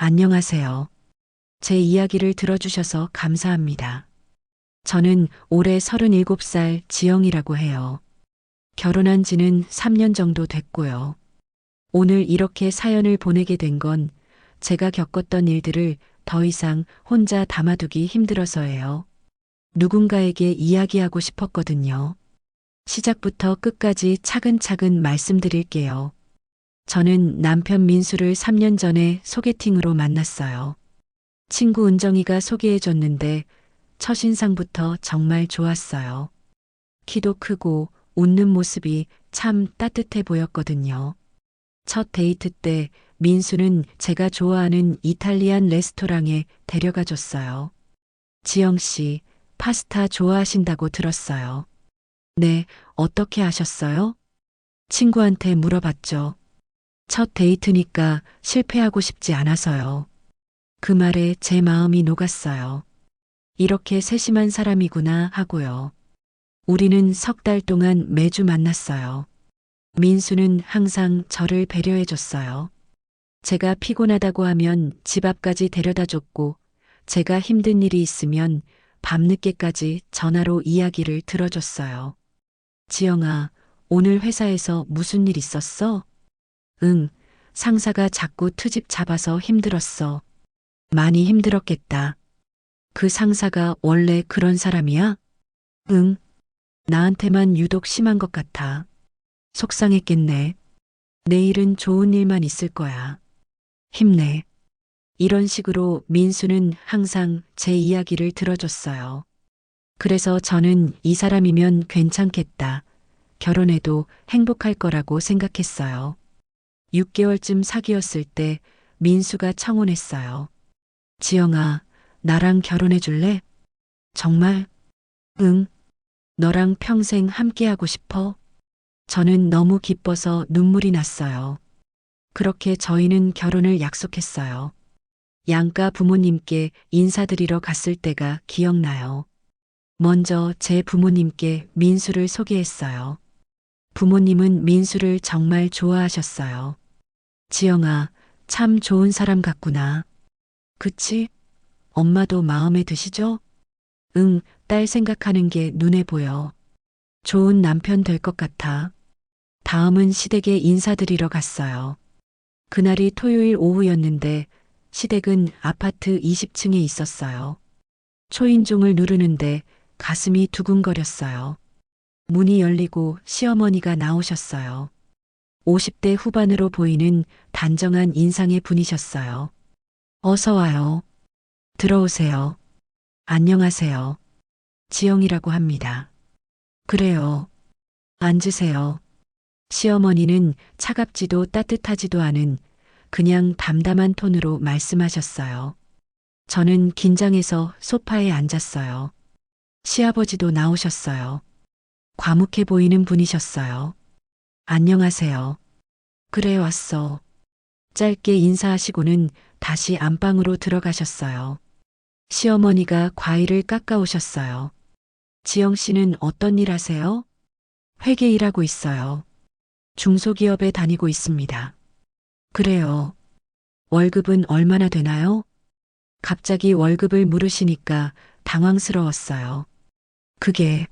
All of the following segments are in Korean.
안녕하세요. 제 이야기를 들어주셔서 감사합니다. 저는 올해 37살 지영이라고 해요. 결혼한 지는 3년 정도 됐고요. 오늘 이렇게 사연을 보내게 된 건 제가 겪었던 일들을 더 이상 혼자 담아두기 힘들어서예요. 누군가에게 이야기하고 싶었거든요. 시작부터 끝까지 차근차근 말씀드릴게요. 저는 남편 민수를 3년 전에 소개팅으로 만났어요. 친구 은정이가 소개해줬는데 첫인상부터 정말 좋았어요. 키도 크고 웃는 모습이 참 따뜻해 보였거든요. 첫 데이트 때 민수는 제가 좋아하는 이탈리안 레스토랑에 데려가 줬어요. 지영 씨, 파스타 좋아하신다고 들었어요. 네, 어떻게 아셨어요? 친구한테 물어봤죠. 첫 데이트니까 실패하고 싶지 않아서요. 그 말에 제 마음이 녹았어요. 이렇게 세심한 사람이구나 하고요. 우리는 석 달 동안 매주 만났어요. 민수는 항상 저를 배려해줬어요. 제가 피곤하다고 하면 집 앞까지 데려다 줬고, 제가 힘든 일이 있으면 밤늦게까지 전화로 이야기를 들어줬어요. 지영아, 오늘 회사에서 무슨 일 있었어? 응, 상사가 자꾸 트집 잡아서 힘들었어. 많이 힘들었겠다. 그 상사가 원래 그런 사람이야? 응, 나한테만 유독 심한 것 같아. 속상했겠네. 내일은 좋은 일만 있을 거야. 힘내. 이런 식으로 민수는 항상 제 이야기를 들어줬어요. 그래서 저는 이 사람이면 괜찮겠다. 결혼해도 행복할 거라고 생각했어요. 6개월쯤 사귀었을 때 민수가 청혼했어요. 지영아, 나랑 결혼해 줄래? 정말? 응. 너랑 평생 함께하고 싶어? 저는 너무 기뻐서 눈물이 났어요. 그렇게 저희는 결혼을 약속했어요. 양가 부모님께 인사드리러 갔을 때가 기억나요. 먼저 제 부모님께 민수를 소개했어요. 부모님은 민수를 정말 좋아하셨어요. 지영아, 참 좋은 사람 같구나. 그치? 엄마도 마음에 드시죠? 응, 딸 생각하는 게 눈에 보여. 좋은 남편 될 것 같아. 다음은 시댁에 인사드리러 갔어요. 그날이 토요일 오후였는데 시댁은 아파트 20층에 있었어요. 초인종을 누르는데 가슴이 두근거렸어요. 문이 열리고 시어머니가 나오셨어요. 50대 후반으로 보이는 단정한 인상의 분이셨어요. 어서 와요. 들어오세요. 안녕하세요. 지영이라고 합니다. 그래요. 앉으세요. 시어머니는 차갑지도 따뜻하지도 않은 그냥 담담한 톤으로 말씀하셨어요. 저는 긴장해서 소파에 앉았어요. 시아버지도 나오셨어요. 과묵해 보이는 분이셨어요. 안녕하세요. 그래 왔어. 짧게 인사하시고는 다시 안방으로 들어가셨어요. 시어머니가 과일을 깎아 오셨어요. 지영 씨는 어떤 일 하세요? 회계 일하고 있어요. 중소기업에 다니고 있습니다. 그래요. 월급은 얼마나 되나요? 갑자기 월급을 물으시니까 당황스러웠어요. 그게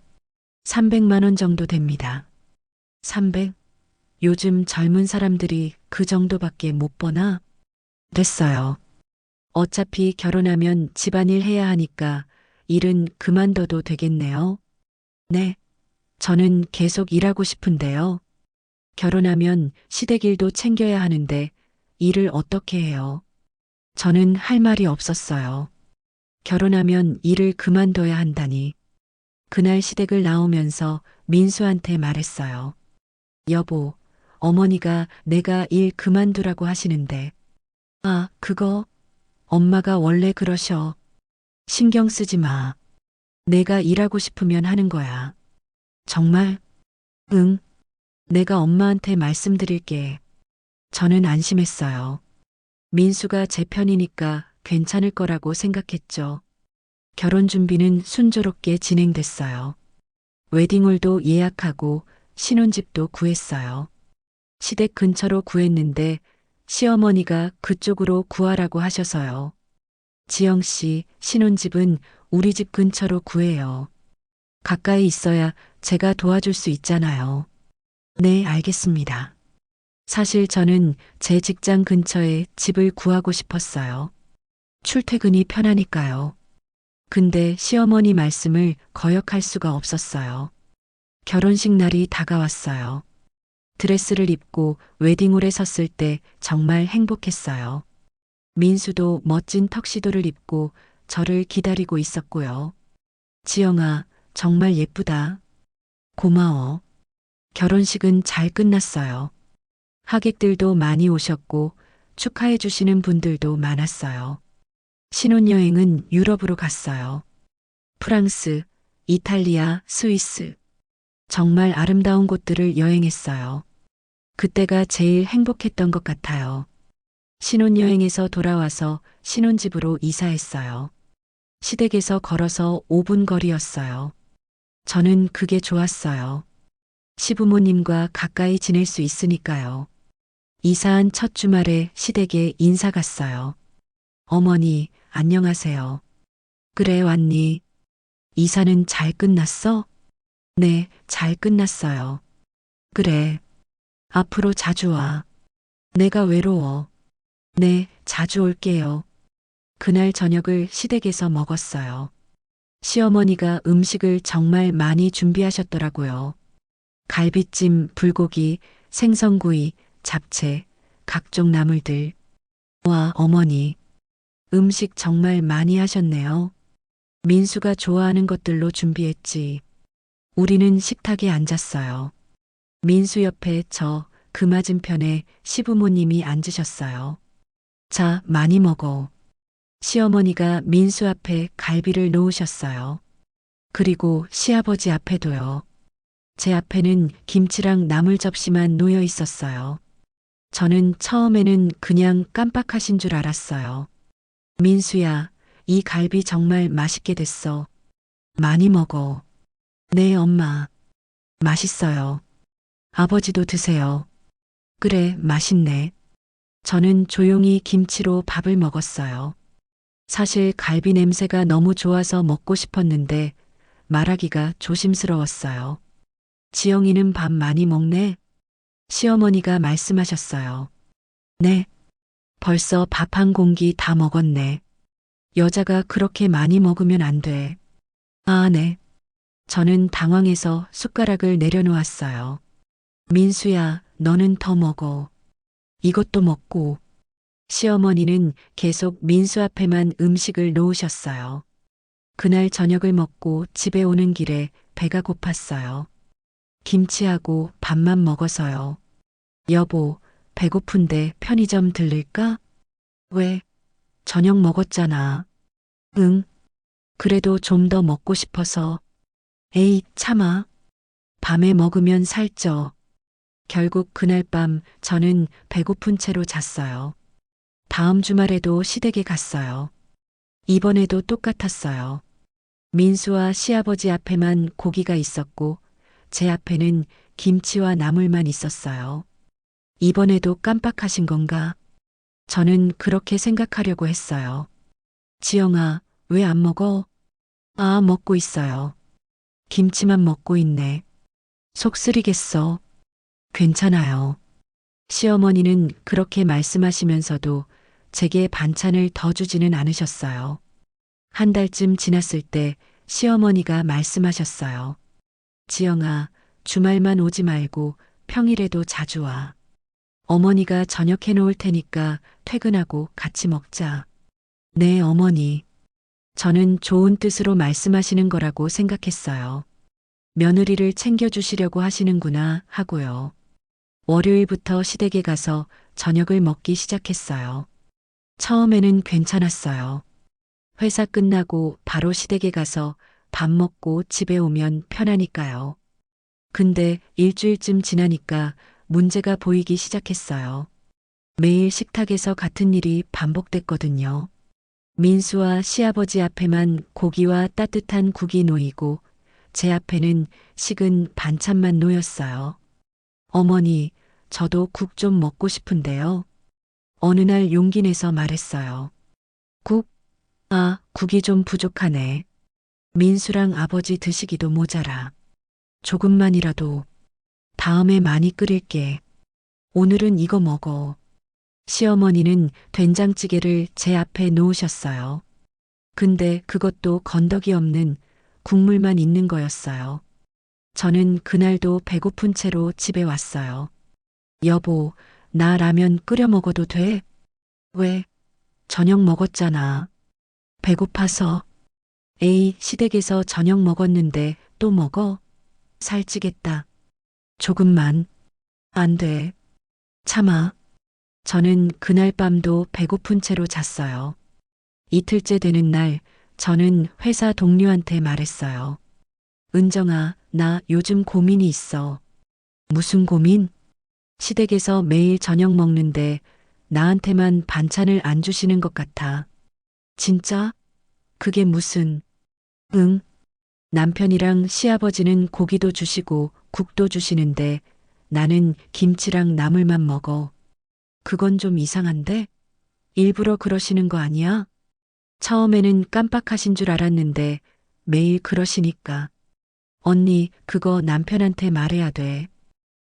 300만 원 정도 됩니다. 300? 요즘 젊은 사람들이 그 정도밖에 못 버나? 됐어요. 어차피 결혼하면 집안일 해야 하니까 일은 그만둬도 되겠네요. 네. 저는 계속 일하고 싶은데요. 결혼하면 시댁 일도 챙겨야 하는데 일을 어떻게 해요? 저는 할 말이 없었어요. 결혼하면 일을 그만둬야 한다니. 그날 시댁을 나오면서 민수한테 말했어요. 여보, 어머니가 내가 일 그만두라고 하시는데. 아, 그거 엄마가 원래 그러셔. 신경 쓰지 마. 내가 일하고 싶으면 하는 거야. 정말? 응. 내가 엄마한테 말씀드릴게. 저는 안심했어요. 민수가 제 편이니까 괜찮을 거라고 생각했죠. 결혼 준비는 순조롭게 진행됐어요. 웨딩홀도 예약하고 신혼집도 구했어요. 시댁 근처로 구했는데 시어머니가 그쪽으로 구하라고 하셔서요. 지영 씨, 신혼집은 우리 집 근처로 구해요. 가까이 있어야 제가 도와줄 수 있잖아요. 네, 알겠습니다. 사실 저는 제 직장 근처에 집을 구하고 싶었어요. 출퇴근이 편하니까요. 근데 시어머니 말씀을 거역할 수가 없었어요. 결혼식 날이 다가왔어요. 드레스를 입고 웨딩홀에 섰을 때 정말 행복했어요. 민수도 멋진 턱시도를 입고 저를 기다리고 있었고요. 지영아, 정말 예쁘다. 고마워. 결혼식은 잘 끝났어요. 하객들도 많이 오셨고 축하해 주시는 분들도 많았어요. 신혼여행은 유럽으로 갔어요. 프랑스, 이탈리아, 스위스. 정말 아름다운 곳들을 여행했어요. 그때가 제일 행복했던 것 같아요. 신혼여행에서 돌아와서 신혼집으로 이사했어요. 시댁에서 걸어서 5분 거리였어요. 저는 그게 좋았어요. 시부모님과 가까이 지낼 수 있으니까요. 이사한 첫 주말에 시댁에 인사 갔어요. 어머니, 안녕하세요. 그래, 왔니? 이사는 잘 끝났어? 네, 잘 끝났어요. 그래. 앞으로 자주 와. 내가 외로워. 네, 자주 올게요. 그날 저녁을 시댁에서 먹었어요. 시어머니가 음식을 정말 많이 준비하셨더라고요. 갈비찜, 불고기, 생선구이, 잡채, 각종 나물들. 와, 어머니. 음식 정말 많이 하셨네요. 민수가 좋아하는 것들로 준비했지. 우리는 식탁에 앉았어요. 민수 옆에 그 맞은편에 시부모님이 앉으셨어요. 자, 많이 먹어. 시어머니가 민수 앞에 갈비를 놓으셨어요. 그리고 시아버지 앞에도요. 제 앞에는 김치랑 나물 접시만 놓여 있었어요. 저는 처음에는 그냥 깜빡하신 줄 알았어요. 민수야, 이 갈비 정말 맛있게 됐어. 많이 먹어. 네, 엄마. 맛있어요. 아버지도 드세요. 그래, 맛있네. 저는 조용히 김치로 밥을 먹었어요. 사실 갈비 냄새가 너무 좋아서 먹고 싶었는데 말하기가 조심스러웠어요. 지영이는 밥 많이 먹네? 시어머니가 말씀하셨어요. 네. 벌써 밥 한 공기 다 먹었네. 여자가 그렇게 많이 먹으면 안 돼. 아, 네. 저는 당황해서 숟가락을 내려놓았어요. 민수야, 너는 더 먹어. 이것도 먹고. 시어머니는 계속 민수 앞에만 음식을 놓으셨어요. 그날 저녁을 먹고 집에 오는 길에 배가 고팠어요. 김치하고 밥만 먹어서요. 여보, 배고픈데 편의점 들를까? 왜? 저녁 먹었잖아. 응. 그래도 좀 더 먹고 싶어서. 에이, 참아. 밤에 먹으면 살쪄. 결국 그날 밤 저는 배고픈 채로 잤어요. 다음 주말에도 시댁에 갔어요. 이번에도 똑같았어요. 민수와 시아버지 앞에만 고기가 있었고 제 앞에는 김치와 나물만 있었어요. 이번에도 깜빡하신 건가? 저는 그렇게 생각하려고 했어요. 지영아, 왜 안 먹어? 아, 먹고 있어요. 김치만 먹고 있네. 속 쓰리겠어. 괜찮아요. 시어머니는 그렇게 말씀하시면서도 제게 반찬을 더 주지는 않으셨어요. 한 달쯤 지났을 때 시어머니가 말씀하셨어요. 지영아, 주말만 오지 말고 평일에도 자주 와. 어머니가 저녁 해놓을 테니까 퇴근하고 같이 먹자. 네, 어머니. 저는 좋은 뜻으로 말씀하시는 거라고 생각했어요. 며느리를 챙겨주시려고 하시는구나 하고요. 월요일부터 시댁에 가서 저녁을 먹기 시작했어요. 처음에는 괜찮았어요. 회사 끝나고 바로 시댁에 가서 밥 먹고 집에 오면 편하니까요. 근데 일주일쯤 지나니까 문제가 보이기 시작했어요. 매일 식탁에서 같은 일이 반복됐거든요. 민수와 시아버지 앞에만 고기와 따뜻한 국이 놓이고 제 앞에는 식은 반찬만 놓였어요. 어머니, 저도 국 좀 먹고 싶은데요. 어느 날 용기 내서 말했어요. 국? 국이 좀 부족하네. 민수랑 아버지 드시기도 모자라. 조금만이라도 다음에 많이 끓일게. 오늘은 이거 먹어. 시어머니는 된장찌개를 제 앞에 놓으셨어요. 근데 그것도 건더기 없는 국물만 있는 거였어요. 저는 그날도 배고픈 채로 집에 왔어요. 여보, 나 라면 끓여 먹어도 돼? 왜? 저녁 먹었잖아. 배고파서. 에이, 시댁에서 저녁 먹었는데 또 먹어? 살찌겠다. 조금만. 안 돼. 참아. 저는 그날 밤도 배고픈 채로 잤어요. 이틀째 되는 날, 저는 회사 동료한테 말했어요. 은정아, 나 요즘 고민이 있어. 무슨 고민? 시댁에서 매일 저녁 먹는데 나한테만 반찬을 안 주시는 것 같아. 진짜? 그게 무슨? 응. 남편이랑 시아버지는 고기도 주시고 국도 주시는데 나는 김치랑 나물만 먹어. 그건 좀 이상한데? 일부러 그러시는 거 아니야? 처음에는 깜빡하신 줄 알았는데 매일 그러시니까. 언니, 그거 남편한테 말해야 돼.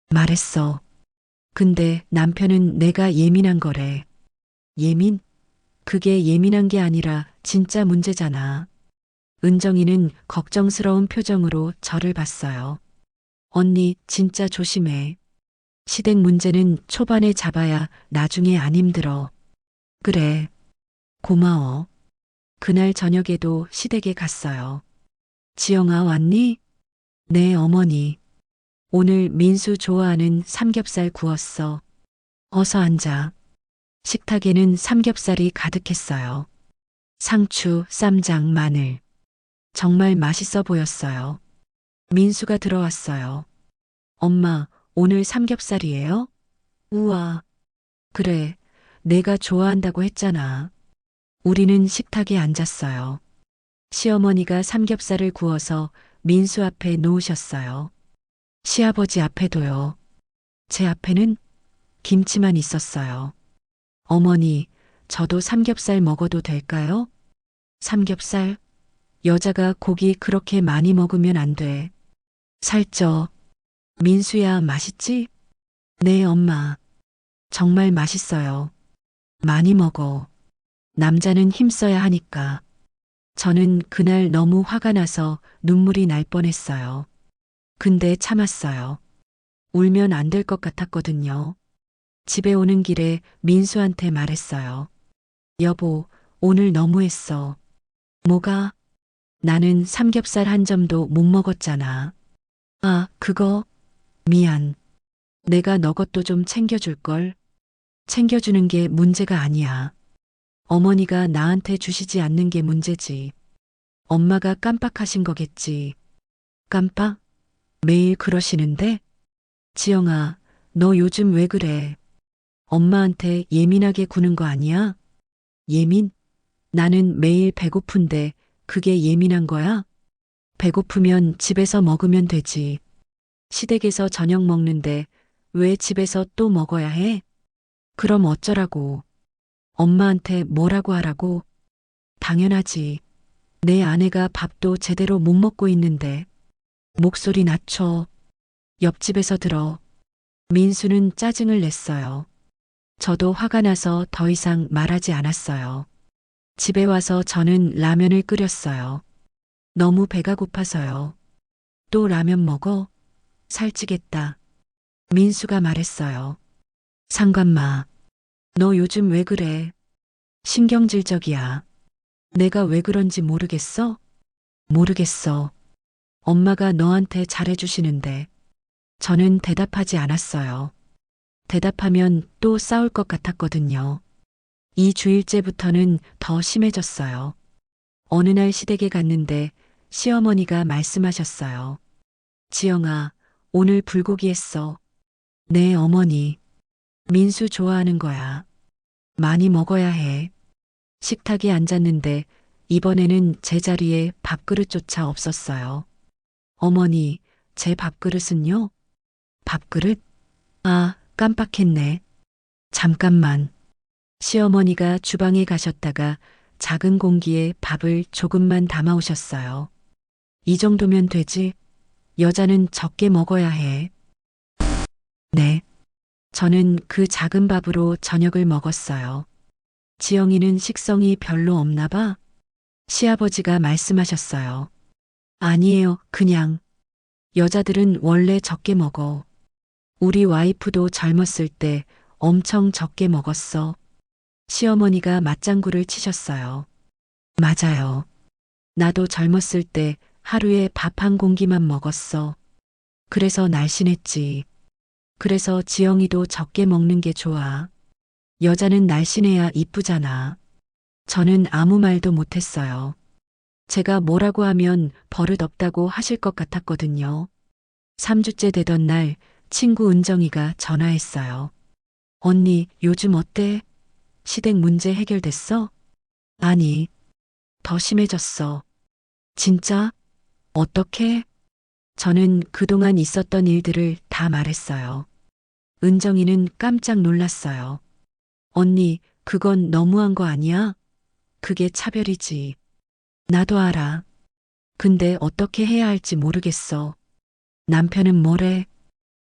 말했어. 근데 남편은 내가 예민한 거래. 예민? 그게 예민한 게 아니라 진짜 문제잖아. 은정이는 걱정스러운 표정으로 저를 봤어요. 언니, 진짜 조심해. 시댁 문제는 초반에 잡아야 나중에 안 힘들어. 그래. 고마워. 그날 저녁에도 시댁에 갔어요. 지영아, 왔니? 네, 어머니. 오늘 민수 좋아하는 삼겹살 구웠어. 어서 앉아. 식탁에는 삼겹살이 가득했어요. 상추, 쌈장, 마늘. 정말 맛있어 보였어요. 민수가 들어왔어요. 엄마, 오늘 삼겹살이에요? 우와. 그래, 내가 좋아한다고 했잖아. 우리는 식탁에 앉았어요. 시어머니가 삼겹살을 구워서 민수 앞에 놓으셨어요. 시아버지 앞에도요. 제 앞에는 김치만 있었어요. 어머니, 저도 삼겹살 먹어도 될까요? 삼겹살? 여자가 고기 그렇게 많이 먹으면 안 돼. 살쪄. 민수야, 맛있지? 네, 엄마. 정말 맛있어요. 많이 먹어. 남자는 힘써야 하니까. 저는 그날 너무 화가 나서 눈물이 날 뻔했어요. 근데 참았어요. 울면 안 될 것 같았거든요. 집에 오는 길에 민수한테 말했어요. 여보, 오늘 너무했어. 뭐가? 나는 삼겹살 한 점도 못 먹었잖아. 그거? 미안. 내가 너 것도 좀 챙겨줄걸. 챙겨주는 게 문제가 아니야. 어머니가 나한테 주시지 않는 게 문제지. 엄마가 깜빡하신 거겠지. 깜빡? 매일 그러시는데? 지영아, 너 요즘 왜 그래? 엄마한테 예민하게 구는 거 아니야? 예민? 나는 매일 배고픈데 그게 예민한 거야? 배고프면 집에서 먹으면 되지. 시댁에서 저녁 먹는데 왜 집에서 또 먹어야 해? 그럼 어쩌라고? 엄마한테 뭐라고 하라고? 당연하지. 내 아내가 밥도 제대로 못 먹고 있는데. 목소리 낮춰. 옆집에서 들어. 민수는 짜증을 냈어요. 저도 화가 나서 더 이상 말하지 않았어요. 집에 와서 저는 라면을 끓였어요. 너무 배가 고파서요. 또 라면 먹어? 살찌겠다. 민수가 말했어요. 상관마. 너 요즘 왜 그래? 신경질적이야. 내가 왜 그런지 모르겠어? 모르겠어. 엄마가 너한테 잘해주시는데. 저는 대답하지 않았어요. 대답하면 또 싸울 것 같았거든요. 2주일째부터는 더 심해졌어요. 어느 날 시댁에 갔는데 시어머니가 말씀하셨어요. 지영아, 오늘 불고기 했어. 네, 어머니. 민수 좋아하는 거야. 많이 먹어야 해. 식탁에 앉았는데 이번에는 제 자리에 밥그릇조차 없었어요. 어머니, 제 밥그릇은요? 밥그릇? 깜빡했네. 잠깐만. 시어머니가 주방에 가셨다가 작은 공기에 밥을 조금만 담아오셨어요. 이 정도면 되지. 여자는 적게 먹어야 해. 네. 저는 그 작은 밥으로 저녁을 먹었어요. 지영이는 식성이 별로 없나 봐? 시아버지가 말씀하셨어요. 아니에요, 그냥. 여자들은 원래 적게 먹어. 우리 와이프도 젊었을 때 엄청 적게 먹었어. 시어머니가 맞장구를 치셨어요. 맞아요. 나도 젊었을 때 하루에 밥 한 공기만 먹었어. 그래서 날씬했지. 그래서 지영이도 적게 먹는 게 좋아. 여자는 날씬해야 이쁘잖아. 저는 아무 말도 못했어요. 제가 뭐라고 하면 버릇 없다고 하실 것 같았거든요. 3주째 되던 날 친구 은정이가 전화했어요. 언니, 요즘 어때? 시댁 문제 해결됐어? 아니, 더 심해졌어. 진짜? 어떻게? 저는 그동안 있었던 일들을 다 말했어요. 은정이는 깜짝 놀랐어요. 언니, 그건 너무한 거 아니야? 그게 차별이지. 나도 알아. 근데 어떻게 해야 할지 모르겠어. 남편은 뭐래?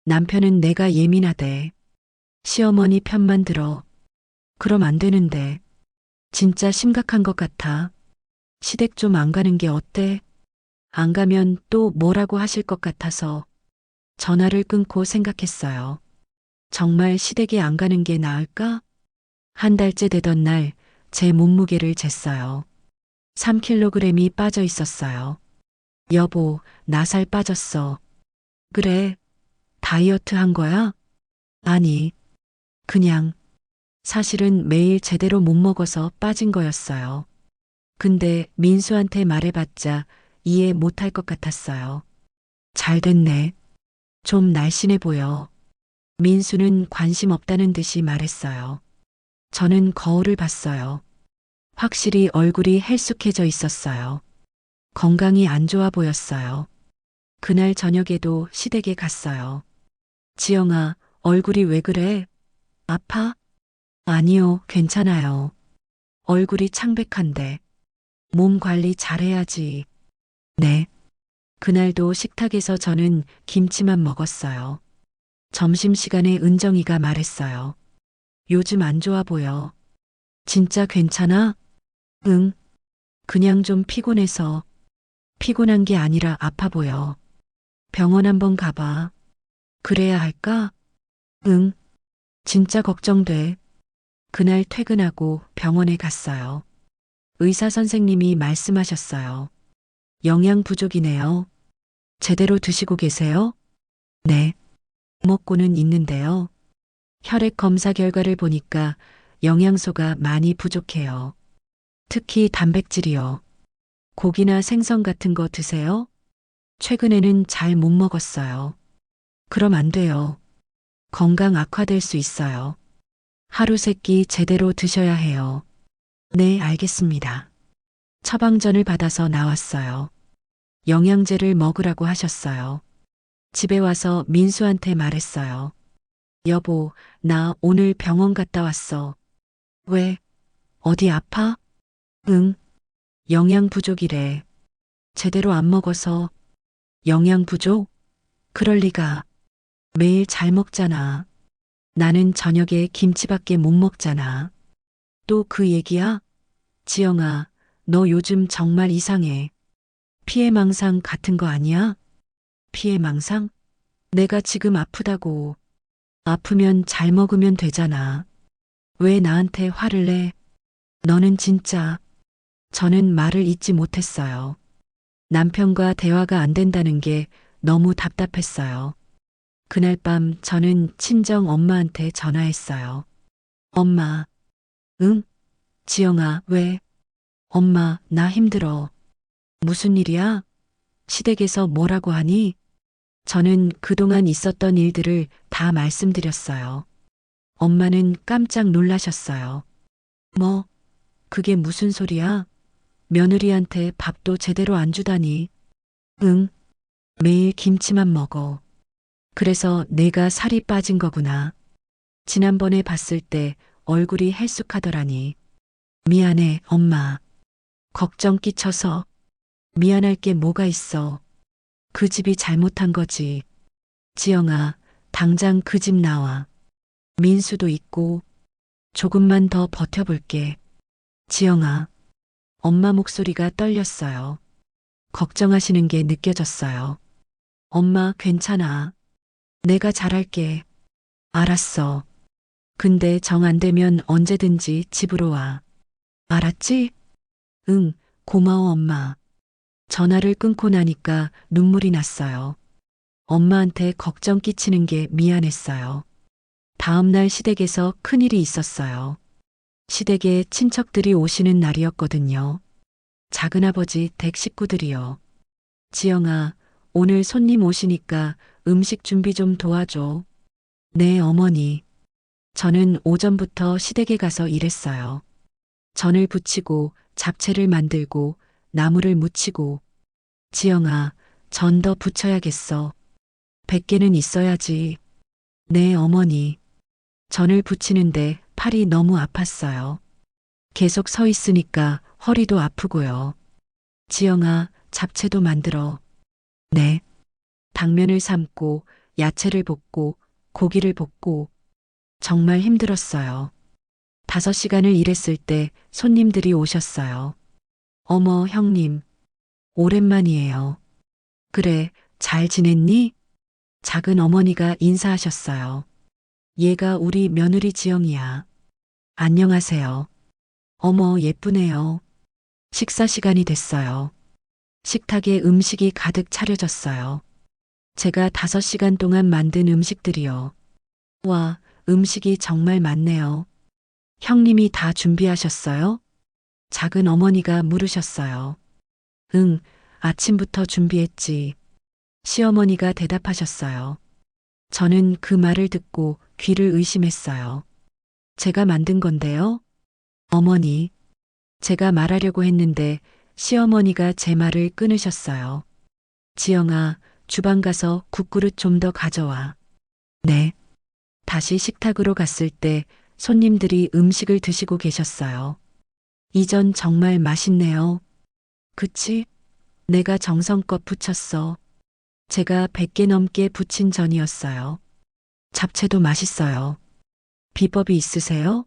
남편은 내가 예민하대. 시어머니 편만 들어. 그럼 안 되는데. 진짜 심각한 것 같아. 시댁 좀 안 가는 게 어때? 안 가면 또 뭐라고 하실 것 같아서 전화를 끊고 생각했어요. 정말 시댁에 안 가는 게 나을까? 한 달째 되던 날 제 몸무게를 쟀어요. 3kg이 빠져 있었어요. 여보, 나 살 빠졌어. 그래, 다이어트 한 거야? 아니, 그냥 사실은 매일 제대로 못 먹어서 빠진 거였어요. 근데 민수한테 말해봤자 이해 못할 것 같았어요. 잘 됐네. 좀 날씬해 보여. 민수는 관심 없다는 듯이 말했어요. 저는 거울을 봤어요. 확실히 얼굴이 헬쑥해져 있었어요. 건강이 안 좋아 보였어요. 그날 저녁에도 시댁에 갔어요. 지영아, 얼굴이 왜 그래? 아파? 아니요, 괜찮아요. 얼굴이 창백한데. 몸 관리 잘해야지. 네. 그날도 식탁에서 저는 김치만 먹었어요. 점심시간에 은정이가 말했어요. 요즘 안 좋아 보여. 진짜 괜찮아? 응. 그냥 좀 피곤해서. 피곤한 게 아니라 아파 보여. 병원 한번 가봐. 그래야 할까? 응. 진짜 걱정돼. 그날 퇴근하고 병원에 갔어요. 의사 선생님이 말씀하셨어요. 영양 부족이네요. 제대로 드시고 계세요? 네. 먹고는 있는데요. 혈액 검사 결과를 보니까 영양소가 많이 부족해요. 특히 단백질이요. 고기나 생선 같은 거 드세요? 최근에는 잘 못 먹었어요. 그럼 안 돼요. 건강 악화될 수 있어요. 하루 세끼 제대로 드셔야 해요. 네, 알겠습니다. 처방전을 받아서 나왔어요. 영양제를 먹으라고 하셨어요. 집에 와서 민수한테 말했어요. 여보, 나 오늘 병원 갔다 왔어. 왜? 어디 아파? 응, 영양 부족이래. 제대로 안 먹어서. 영양 부족? 그럴 리가. 매일 잘 먹잖아. 나는 저녁에 김치밖에 못 먹잖아. 또 그 얘기야? 지영아, 너 요즘 정말 이상해. 피해망상 같은 거 아니야? 피해망상? 내가 지금 아프다고. 아프면 잘 먹으면 되잖아. 왜 나한테 화를 내? 너는 진짜. 저는 말을 잇지 못했어요. 남편과 대화가 안 된다는 게 너무 답답했어요. 그날 밤 저는 친정 엄마한테 전화했어요. 엄마, 응? 지영아, 왜? 엄마, 나 힘들어. 무슨 일이야? 시댁에서 뭐라고 하니? 저는 그동안 있었던 일들을 다 말씀드렸어요. 엄마는 깜짝 놀라셨어요. 뭐, 그게 무슨 소리야? 며느리한테 밥도 제대로 안 주다니. 응, 매일 김치만 먹어. 그래서 내가 살이 빠진 거구나. 지난번에 봤을 때 얼굴이 헬쑥하더라니. 미안해, 엄마. 걱정 끼쳐서. 미안할 게 뭐가 있어. 그 집이 잘못한 거지. 지영아, 당장 그 집 나와. 민수도 있고, 조금만 더 버텨볼게. 지영아, 엄마 목소리가 떨렸어요. 걱정하시는 게 느껴졌어요. 엄마, 괜찮아. 내가 잘할게. 알았어. 근데 정 안 되면 언제든지 집으로 와. 알았지? 응, 고마워, 엄마. 전화를 끊고 나니까 눈물이 났어요. 엄마한테 걱정 끼치는 게 미안했어요. 다음날 시댁에서 큰일이 있었어요. 시댁에 친척들이 오시는 날이었거든요. 작은아버지 댁 식구들이요. 지영아, 오늘 손님 오시니까 음식 준비 좀 도와줘. 네, 어머니. 저는 오전부터 시댁에 가서 일했어요. 전을 부치고 잡채를 만들고 나물을 무치고. 지영아, 전 더 부쳐야겠어. 100개는 있어야지. 네, 어머니. 전을 부치는데 팔이 너무 아팠어요. 계속 서 있으니까 허리도 아프고요. 지영아, 잡채도 만들어. 네. 당면을 삶고 야채를 볶고 고기를 볶고 정말 힘들었어요. 5시간을 일했을 때 손님들이 오셨어요. 어머, 형님. 오랜만이에요. 그래, 잘 지냈니? 작은 어머니가 인사하셨어요. 얘가 우리 며느리 지영이야. 안녕하세요. 어머, 예쁘네요. 식사 시간이 됐어요. 식탁에 음식이 가득 차려졌어요. 제가 5시간 동안 만든 음식들이요. 와, 음식이 정말 많네요. 형님이 다 준비하셨어요? 작은 어머니가 물으셨어요. 응, 아침부터 준비했지. 시어머니가 대답하셨어요. 저는 그 말을 듣고 귀를 의심했어요. 제가 만든 건데요? 어머니, 제가 말하려고 했는데 시어머니가 제 말을 끊으셨어요. 지영아, 주방 가서 국그릇 좀 더 가져와. 네. 다시 식탁으로 갔을 때 손님들이 음식을 드시고 계셨어요. 이 전 정말 맛있네요. 그치? 내가 정성껏 부쳤어. 제가 100개 넘게 부친 전이었어요. 잡채도 맛있어요. 비법이 있으세요?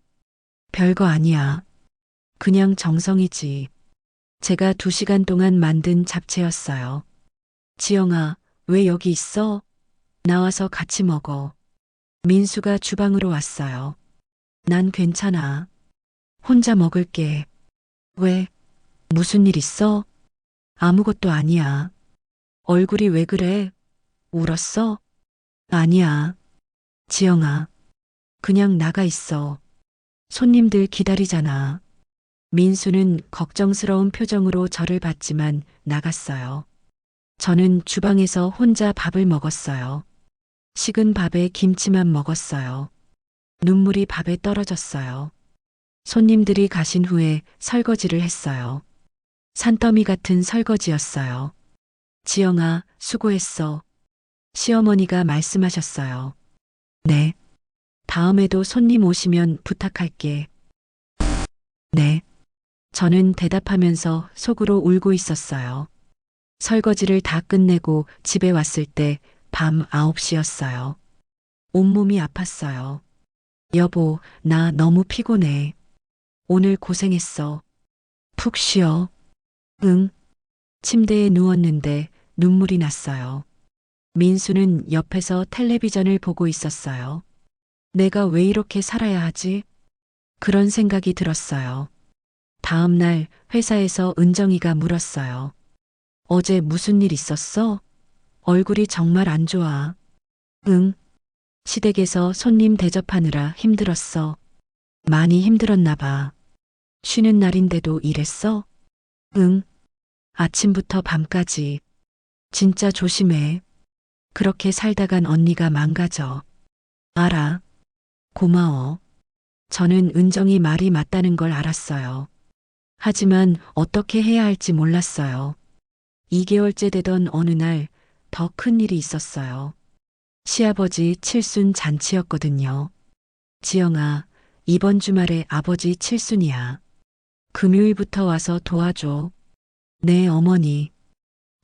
별거 아니야. 그냥 정성이지. 제가 2시간 동안 만든 잡채였어요. 지영아, 왜 여기 있어? 나와서 같이 먹어. 민수가 주방으로 왔어요. 난 괜찮아. 혼자 먹을게. 왜? 무슨 일 있어? 아무것도 아니야. 얼굴이 왜 그래? 울었어? 아니야. 지영아, 그냥 나가 있어. 손님들 기다리잖아. 민수는 걱정스러운 표정으로 저를 봤지만 나갔어요. 저는 주방에서 혼자 밥을 먹었어요. 식은 밥에 김치만 먹었어요. 눈물이 밥에 떨어졌어요. 손님들이 가신 후에 설거지를 했어요. 산더미 같은 설거지였어요. 지영아, 수고했어. 시어머니가 말씀하셨어요. 네. 다음에도 손님 오시면 부탁할게. 네. 저는 대답하면서 속으로 울고 있었어요. 설거지를 다 끝내고 집에 왔을 때 밤 9시였어요. 온몸이 아팠어요. 여보, 나 너무 피곤해. 오늘 고생했어. 푹 쉬어. 응. 침대에 누웠는데 눈물이 났어요. 민수는 옆에서 텔레비전을 보고 있었어요. 내가 왜 이렇게 살아야 하지? 그런 생각이 들었어요. 다음 날 회사에서 은정이가 물었어요. 어제 무슨 일 있었어? 얼굴이 정말 안 좋아. 응. 시댁에서 손님 대접하느라 힘들었어. 많이 힘들었나 봐. 쉬는 날인데도 일했어? 응. 아침부터 밤까지. 진짜 조심해. 그렇게 살다간 언니가 망가져. 알아. 고마워. 저는 은정이 말이 맞다는 걸 알았어요. 하지만 어떻게 해야 할지 몰랐어요. 2개월째 되던 어느 날 더 큰 일이 있었어요. 시아버지 칠순 잔치였거든요. 지영아, 이번 주말에 아버지 칠순이야. 금요일부터 와서 도와줘. 네, 어머니.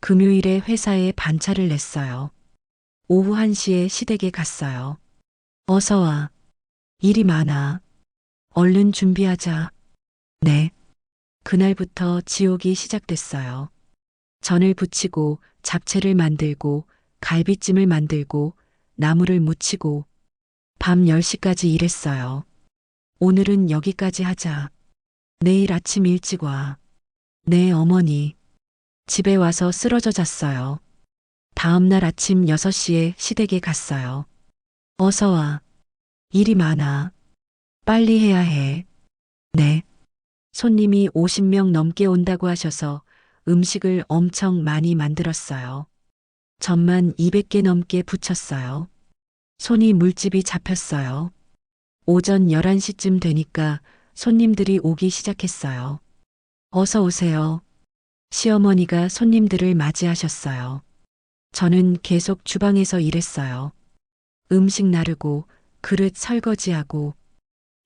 금요일에 회사에 반차를 냈어요. 오후 1시에 시댁에 갔어요. 어서 와. 일이 많아. 얼른 준비하자. 네. 그날부터 지옥이 시작됐어요. 전을 부치고 잡채를 만들고 갈비찜을 만들고 나물을 무치고 밤 10시까지 일했어요. 오늘은 여기까지 하자. 내일 아침 일찍 와. 네, 어머니. 집에 와서 쓰러져 잤어요. 다음 날 아침 6시에 시댁에 갔어요. 어서 와. 일이 많아. 빨리 해야 해. 네. 손님이 50명 넘게 온다고 하셔서 음식을 엄청 많이 만들었어요. 전만 200개 넘게 부쳤어요. 손이 물집이 잡혔어요. 오전 11시쯤 되니까 손님들이 오기 시작했어요. 어서 오세요. 시어머니가 손님들을 맞이하셨어요. 저는 계속 주방에서 일했어요. 음식 나르고 그릇 설거지하고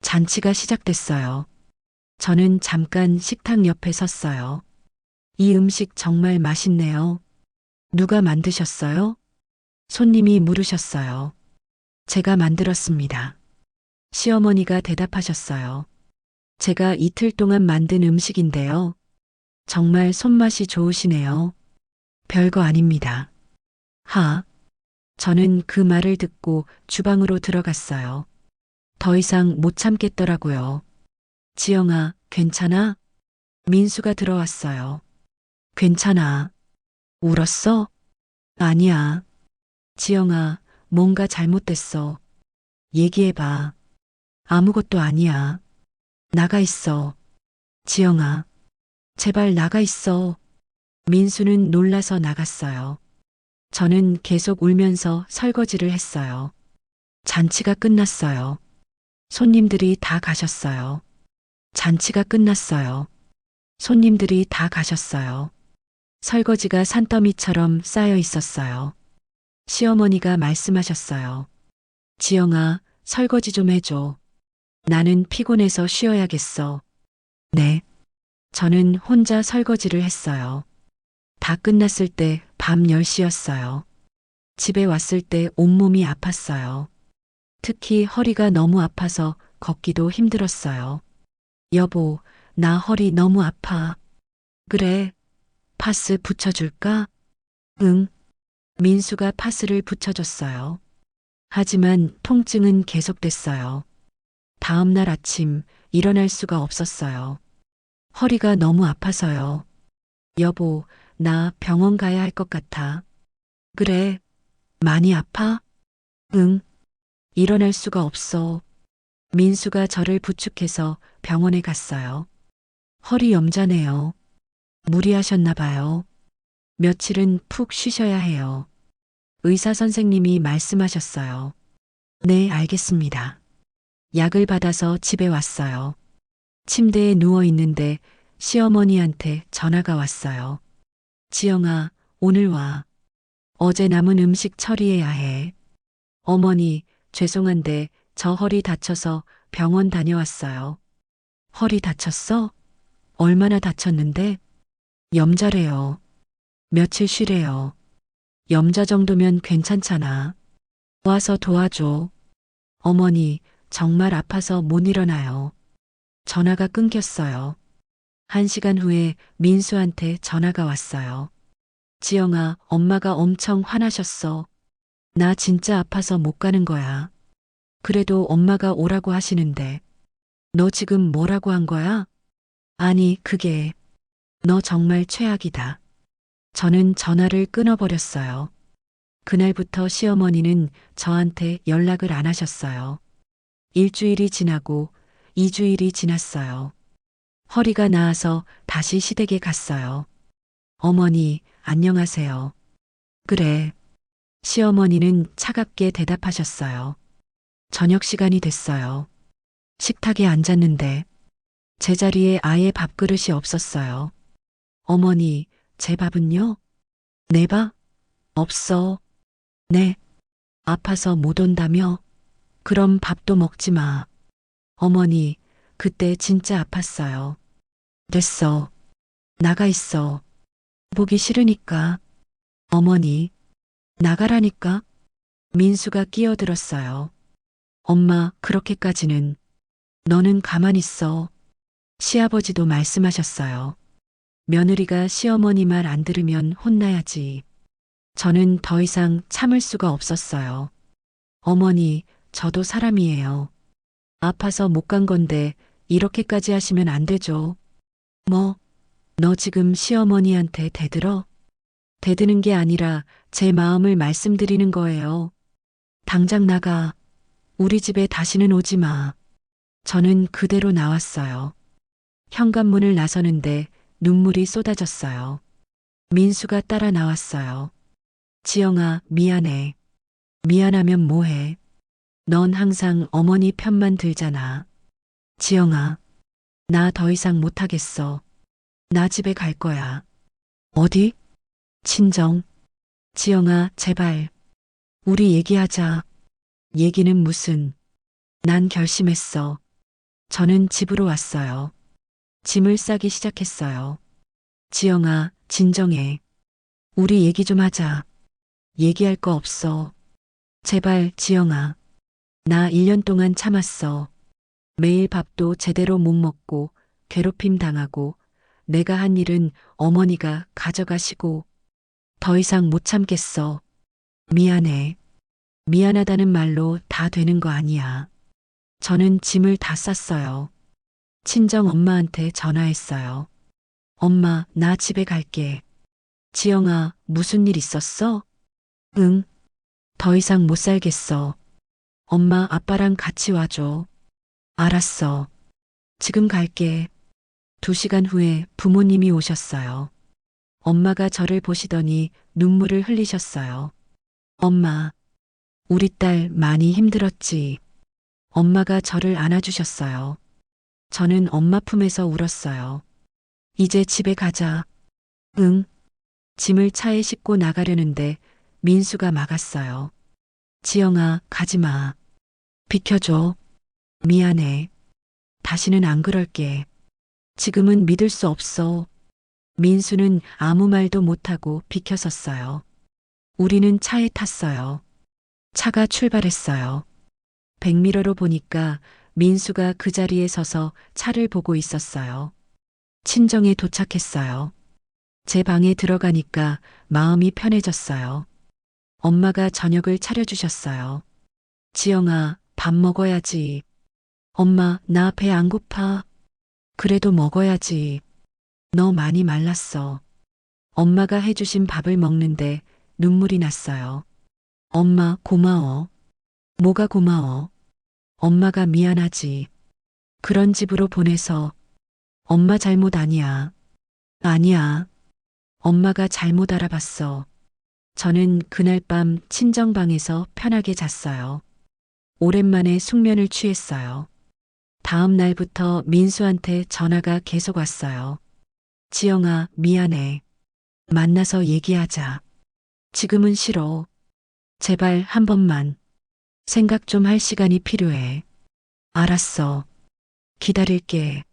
잔치가 시작됐어요. 저는 잠깐 식탁 옆에 섰어요. 이 음식 정말 맛있네요. 누가 만드셨어요? 손님이 물으셨어요. 제가 만들었습니다. 시어머니가 대답하셨어요. 제가 이틀 동안 만든 음식인데요. 정말 손맛이 좋으시네요. 별거 아닙니다. 저는 그 말을 듣고 주방으로 들어갔어요. 더 이상 못 참겠더라고요. 지영아, 괜찮아? 민수가 들어왔어요. 괜찮아. 울었어? 아니야. 지영아, 뭔가 잘못됐어. 얘기해봐. 아무것도 아니야. 나가 있어. 지영아, 제발 나가 있어. 민수는 놀라서 나갔어요. 저는 계속 울면서 설거지를 했어요. 잔치가 끝났어요. 손님들이 다 가셨어요. 잔치가 끝났어요. 손님들이 다 가셨어요. 설거지가 산더미처럼 쌓여 있었어요. 시어머니가 말씀하셨어요. 지영아, 설거지 좀 해줘. 나는 피곤해서 쉬어야겠어. 네. 저는 혼자 설거지를 했어요. 다 끝났을 때 밤 10시였어요. 집에 왔을 때 온몸이 아팠어요. 특히 허리가 너무 아파서 걷기도 힘들었어요. 여보, 나 허리 너무 아파. 그래, 파스 붙여줄까? 응. 민수가 파스를 붙여줬어요. 하지만 통증은 계속됐어요. 다음 날 아침 일어날 수가 없었어요. 허리가 너무 아파서요. 여보, 나 병원 가야 할 것 같아. 그래, 많이 아파? 응. 일어날 수가 없어. 민수가 저를 부축해서 병원에 갔어요. 허리 염자네요. 무리하셨나 봐요. 며칠은 푹 쉬셔야 해요. 의사 선생님이 말씀하셨어요. 네, 알겠습니다. 약을 받아서 집에 왔어요. 침대에 누워 있는데 시어머니한테 전화가 왔어요. 지영아, 오늘 와. 어제 남은 음식 처리해야 해. 어머니, 죄송한데 저 허리 다쳐서 병원 다녀왔어요. 허리 다쳤어? 얼마나 다쳤는데? 염자래요. 며칠 쉬래요. 염자 정도면 괜찮잖아. 와서 도와줘. 어머니, 정말 아파서 못 일어나요. 전화가 끊겼어요. 1시간 후에 민수한테 전화가 왔어요. 지영아, 엄마가 엄청 화나셨어. 나 진짜 아파서 못 가는 거야. 그래도 엄마가 오라고 하시는데. 너 지금 뭐라고 한 거야? 아니, 그게. 너 정말 최악이다. 저는 전화를 끊어버렸어요. 그날부터 시어머니는 저한테 연락을 안 하셨어요. 일주일이 지나고 2주일이 지났어요. 허리가 나아서 다시 시댁에 갔어요. 어머니, 안녕하세요. 그래. 시어머니는 차갑게 대답하셨어요. 저녁 시간이 됐어요. 식탁에 앉았는데 제자리에 아예 밥그릇이 없었어요. 어머니, 제 밥은요? 내 밥? 없어. 네. 아파서 못 온다며? 그럼 밥도 먹지 마. 어머니, 그때 진짜 아팠어요. 됐어. 나가 있어. 보기 싫으니까. 어머니, 나가라니까. 민수가 끼어들었어요. 엄마, 그렇게까지는. 너는 가만히 있어. 시아버지도 말씀하셨어요. 며느리가 시어머니 말 안 들으면 혼나야지. 저는 더 이상 참을 수가 없었어요. 어머니, 저도 사람이에요. 아파서 못 간 건데 이렇게까지 하시면 안 되죠. 뭐, 너 지금 시어머니한테 대들어? 대드는 게 아니라 제 마음을 말씀드리는 거예요. 당장 나가. 우리 집에 다시는 오지 마. 저는 그대로 나왔어요. 현관문을 나서는데 눈물이 쏟아졌어요. 민수가 따라 나왔어요. 지영아, 미안해. 미안하면 뭐해. 넌 항상 어머니 편만 들잖아. 지영아, 나 더 이상 못하겠어. 나 집에 갈 거야. 어디? 친정. 지영아, 제발. 우리 얘기하자. 얘기는 무슨. 난 결심했어. 저는 집으로 왔어요. 짐을 싸기 시작했어요. 지영아, 진정해. 우리 얘기 좀 하자. 얘기할 거 없어. 제발, 지영아. 나 1년 동안 참았어. 매일 밥도 제대로 못 먹고 괴롭힘 당하고 내가 한 일은 어머니가 가져가시고 더 이상 못 참겠어. 미안해. 미안하다는 말로 다 되는 거 아니야. 저는 짐을 다 쌌어요. 친정 엄마한테 전화했어요. 엄마, 나 집에 갈게. 지영아, 무슨 일 있었어? 응. 더 이상 못 살겠어. 엄마, 아빠랑 같이 와줘. 알았어. 지금 갈게. 2시간 후에 부모님이 오셨어요. 엄마가 저를 보시더니 눈물을 흘리셨어요. 엄마, 우리 딸 많이 힘들었지. 엄마가 저를 안아주셨어요. 저는 엄마 품에서 울었어요. 이제 집에 가자. 응. 짐을 차에 싣고 나가려는데 민수가 막았어요. 지영아, 가지 마. 비켜줘. 미안해. 다시는 안 그럴게. 지금은 믿을 수 없어. 민수는 아무 말도 못하고 비켜섰어요. 우리는 차에 탔어요. 차가 출발했어요. 백미러로 보니까 민수가 그 자리에 서서 차를 보고 있었어요. 친정에 도착했어요. 제 방에 들어가니까 마음이 편해졌어요. 엄마가 저녁을 차려주셨어요. 지영아, 밥 먹어야지. 엄마, 나 배 안 고파. 그래도 먹어야지. 너 많이 말랐어. 엄마가 해주신 밥을 먹는데 눈물이 났어요. 엄마, 고마워. 뭐가 고마워? 엄마가 미안하지. 그런 집으로 보내서. 엄마 잘못 아니야. 아니야. 엄마가 잘못 알아봤어. 저는 그날 밤 친정방에서 편하게 잤어요. 오랜만에 숙면을 취했어요. 다음 날부터 민수한테 전화가 계속 왔어요. 지영아, 미안해. 만나서 얘기하자. 지금은 싫어. 제발 한 번만. 생각 좀 할 시간이 필요해. 알았어. 기다릴게.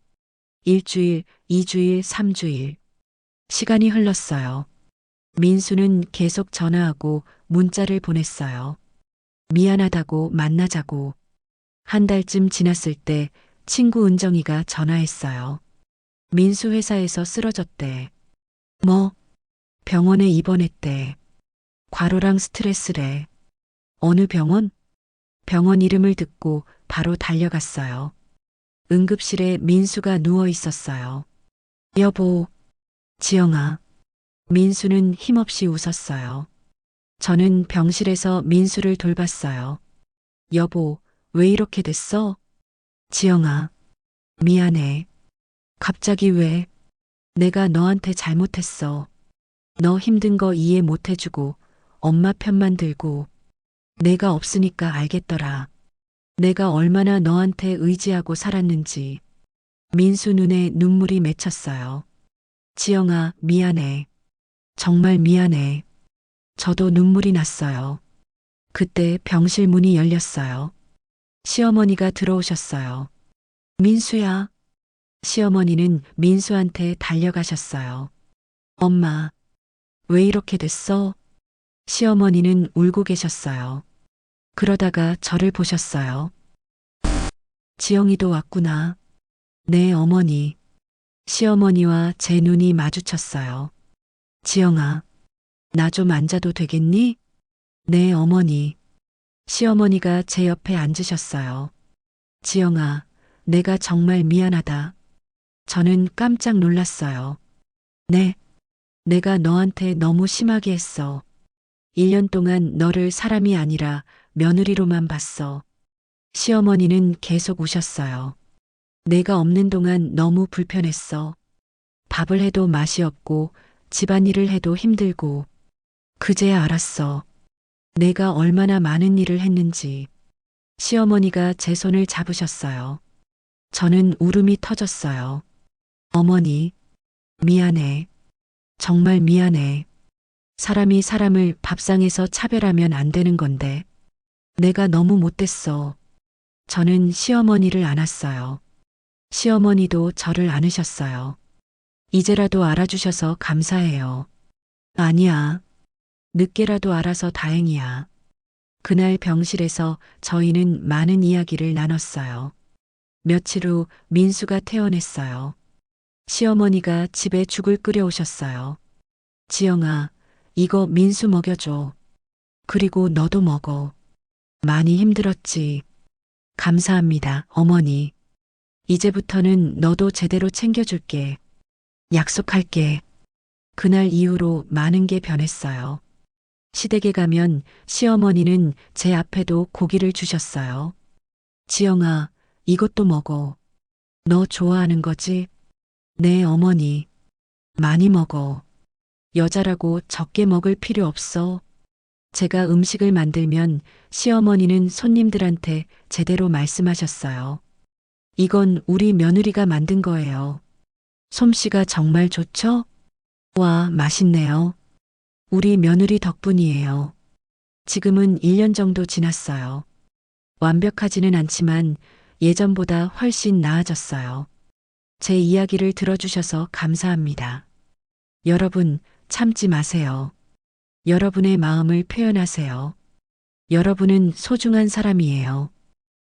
1주일, 2주일, 3주일. 시간이 흘렀어요. 민수는 계속 전화하고 문자를 보냈어요. 미안하다고 만나자고. 한 달쯤 지났을 때 친구 은정이가 전화했어요. 민수 회사에서 쓰러졌대. 뭐? 병원에 입원했대. 과로랑 스트레스래. 어느 병원? 병원 이름을 듣고 바로 달려갔어요. 응급실에 민수가 누워 있었어요. 여보, 지영아. 민수는 힘없이 웃었어요. 저는 병실에서 민수를 돌봤어요. 여보, 왜 이렇게 됐어? 지영아, 미안해. 갑자기 왜? 내가 너한테 잘못했어. 너 힘든 거 이해 못 해주고 엄마 편만 들고 내가 없으니까 알겠더라. 내가 얼마나 너한테 의지하고 살았는지. 민수 눈에 눈물이 맺혔어요. 지영아, 미안해. 정말 미안해. 저도 눈물이 났어요. 그때 병실 문이 열렸어요. 시어머니가 들어오셨어요. 민수야. 시어머니는 민수한테 달려가셨어요. 엄마, 왜 이렇게 됐어? 시어머니는 울고 계셨어요. 그러다가 저를 보셨어요. 지영이도 왔구나. 네, 어머니. 시어머니와 제 눈이 마주쳤어요. 지영아, 나 좀 앉아도 되겠니? 네, 어머니. 시어머니가 제 옆에 앉으셨어요. 지영아, 내가 정말 미안하다. 저는 깜짝 놀랐어요. 네, 내가 너한테 너무 심하게 했어. 1년 동안 너를 사람이 아니라 며느리로만 봤어. 시어머니는 계속 우셨어요. 내가 없는 동안 너무 불편했어. 밥을 해도 맛이 없고 집안일을 해도 힘들고 그제야 알았어. 내가 얼마나 많은 일을 했는지. 시어머니가 제 손을 잡으셨어요. 저는 울음이 터졌어요. 어머니, 미안해. 정말 미안해. 사람이 사람을 밥상에서 차별하면 안 되는 건데. 내가 너무 못됐어. 저는 시어머니를 안았어요. 시어머니도 저를 안으셨어요. 이제라도 알아주셔서 감사해요. 아니야. 늦게라도 알아서 다행이야. 그날 병실에서 저희는 많은 이야기를 나눴어요. 며칠 후 민수가 퇴원했어요. 시어머니가 집에 죽을 끓여오셨어요. 지영아, 이거 민수 먹여줘. 그리고 너도 먹어. 많이 힘들었지. 감사합니다, 어머니. 이제부터는 너도 제대로 챙겨줄게. 약속할게. 그날 이후로 많은 게 변했어요. 시댁에 가면 시어머니는 제 앞에도 고기를 주셨어요. 지영아, 이것도 먹어. 너 좋아하는 거지? 네, 어머니. 많이 먹어. 여자라고 적게 먹을 필요 없어. 제가 음식을 만들면 시어머니는 손님들한테 제대로 말씀하셨어요. 이건 우리 며느리가 만든 거예요. 솜씨가 정말 좋죠? 와, 맛있네요. 우리 며느리 덕분이에요. 지금은 1년 정도 지났어요. 완벽하지는 않지만 예전보다 훨씬 나아졌어요. 제 이야기를 들어주셔서 감사합니다. 여러분, 참지 마세요. 여러분의 마음을 표현하세요. 여러분은 소중한 사람이에요.